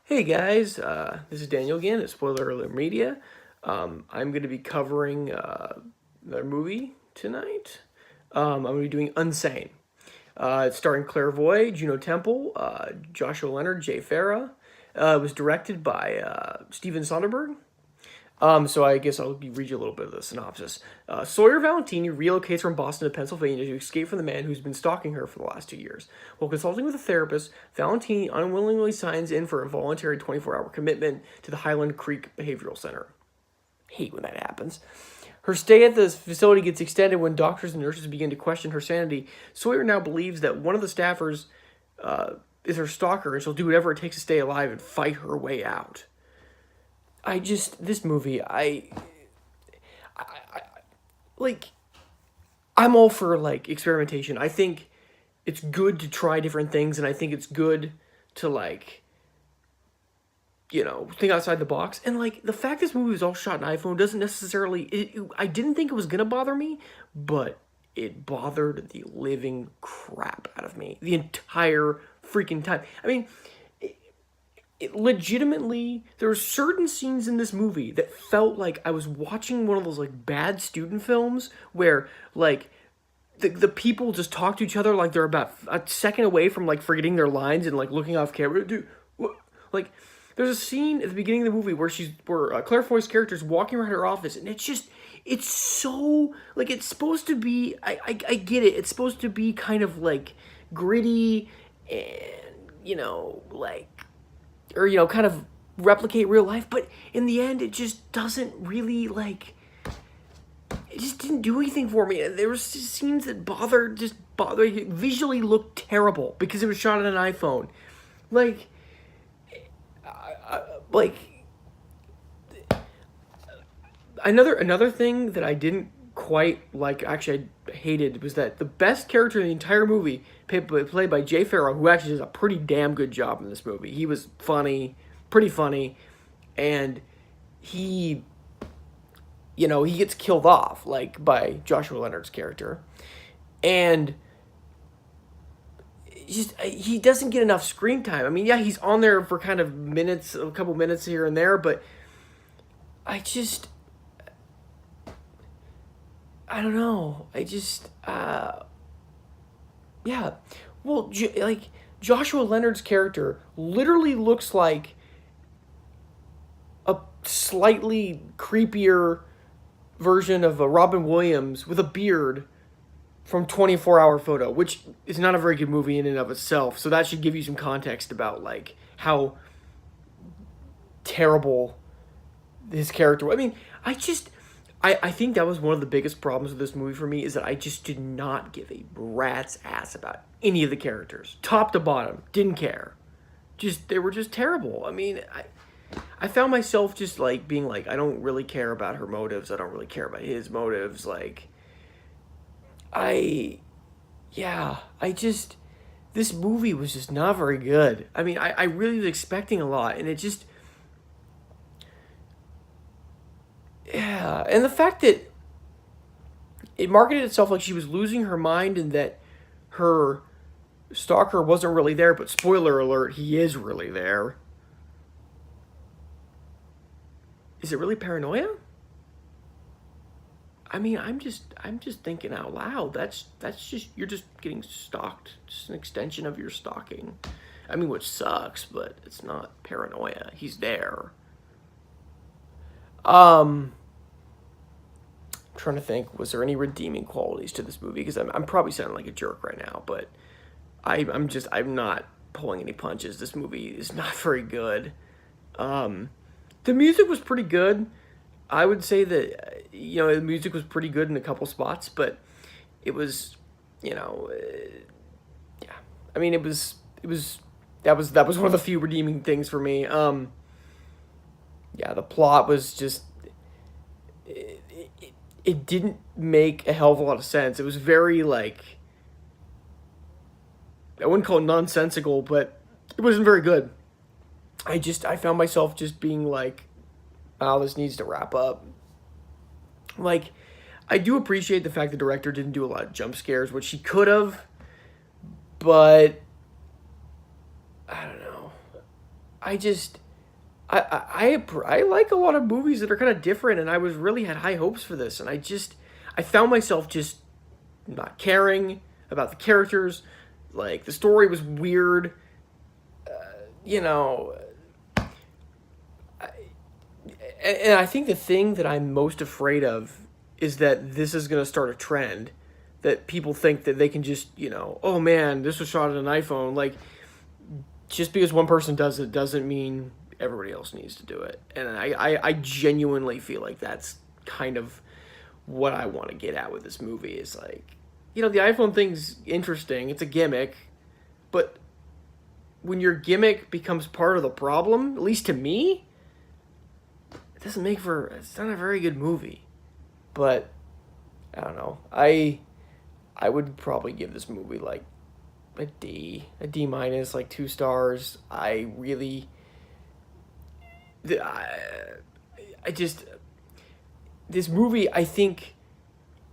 Hey guys, this is Daniel again at Spoiler Alert Media. I'm going to be covering the movie tonight. I'm going to be doing Unsane. It's starring Claire Voy, Juno Temple, Joshua Leonard, Jay Farah. It was directed by Steven Soderbergh. So I guess I'll read you a little bit of the synopsis. Sawyer Valentini relocates from Boston to Pennsylvania to escape from the man who's been stalking her for the last 2 years. While consulting with a therapist, Valentini unwillingly signs in for a voluntary 24-hour commitment to the Highland Creek Behavioral Center. Hate when that happens. Her stay at the facility gets extended when doctors and nurses begin to question her sanity. Sawyer now believes that one of the staffers is her stalker, and she'll do whatever it takes to stay alive and fight her way out. This movie, like, I'm all for, like, experimentation. I think it's good to try different things, and I think it's good to, like, think outside the box. And, like, the fact this movie was all shot in iPhone doesn't necessarily, I didn't think it was gonna bother me, but it bothered the living crap out of me the entire freaking time. I mean, it legitimately, there were certain scenes in this movie that felt like I was watching one of those, like, bad student films where, like, the people just talk to each other like they're about a second away from, like, forgetting their lines and, like, looking off camera. Dude, what? Like, there's a scene at the beginning of the movie where Claire Foy's character is walking around her office, and it's so, like, it's supposed to be, I get it, it's supposed to be kind of, like, gritty and, like, or, kind of replicate real life, but in the end, it just doesn't really, like, it just didn't do anything for me. There was just scenes that visually looked terrible because it was shot on an iPhone. Like, like, another thing that I didn't quite like, actually I hated, was that the best character in the entire movie, played by Jay Farah, who actually does a pretty damn good job in this movie. He was funny, pretty funny, and he gets killed off, like, by Joshua Leonard's character, and he doesn't get enough screen time. I mean, yeah, he's on there for kind of minutes, a couple minutes here and there, but I don't know. Yeah. Well, like, Joshua Leonard's character literally looks like a slightly creepier version of a Robin Williams with a beard from 24-Hour Photo, which is not a very good movie in and of itself. So that should give you some context about, like, how terrible his character was. I mean, I think that was one of the biggest problems with this movie for me, is that I just did not give a rat's ass about any of the characters. Top to bottom, didn't care. They were just terrible. I mean, I found myself just, like, being like, I don't really care about her motives. I don't really care about his motives. Like, this movie was just not very good. I mean, I really was expecting a lot, and it just, yeah. And the fact that it marketed itself like she was losing her mind and that her stalker wasn't really there, but spoiler alert, he is really there. Is it really paranoia? I mean, I'm just thinking out loud. That's just, you're just getting stalked. Just an extension of your stalking. I mean, which sucks, but it's not paranoia. He's there. Trying to think, was there any redeeming qualities to this movie? Because I'm probably sounding like a jerk right now, but I'm not pulling any punches. This movie is not very good. The music was pretty good. I would say that, the music was pretty good in a couple spots, but it was, yeah. I mean, that was one of the few redeeming things for me. Yeah, the plot was just, it didn't make a hell of a lot of sense. It was very, like, I wouldn't call it nonsensical, but it wasn't very good. I found myself just being like, oh, this needs to wrap up. Like, I do appreciate the fact the director didn't do a lot of jump scares, which he could have, but I don't know. I just I like a lot of movies that are kind of different, and I was really had high hopes for this, and I found myself just not caring about the characters. Like the story was weird, you know. And I think the thing that I'm most afraid of is that this is going to start a trend that people think that they can just, oh man, this was shot on an iPhone. Like, just because one person does it doesn't mean everybody else needs to do it. And I genuinely feel like that's kind of what I want to get at with this movie is like, the iPhone thing's interesting. It's a gimmick. But when your gimmick becomes part of the problem, at least to me, it's not a very good movie. But I don't know. I would probably give this movie like a D minus, like 2 stars. This movie, I think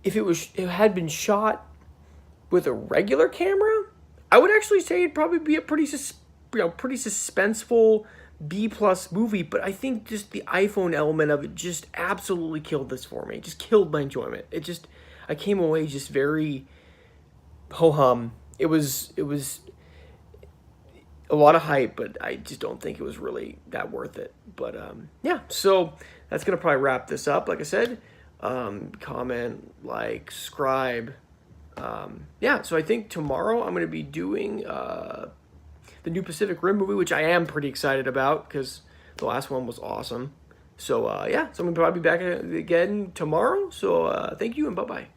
if it had been shot with a regular camera, I would actually say it'd probably be a pretty suspenseful B plus movie, but I think just the iPhone element of it just absolutely killed this for me. It just killed my enjoyment. I came away just very ho-hum. It was a lot of hype, but I just don't think it was really that worth it. But yeah, so that's gonna probably wrap this up. Like I said, comment, like, subscribe. Yeah, so I think tomorrow I'm gonna be doing the new Pacific Rim movie, which I am pretty excited about because the last one was awesome. So yeah, so I'm gonna probably be back again tomorrow. So thank you and bye bye.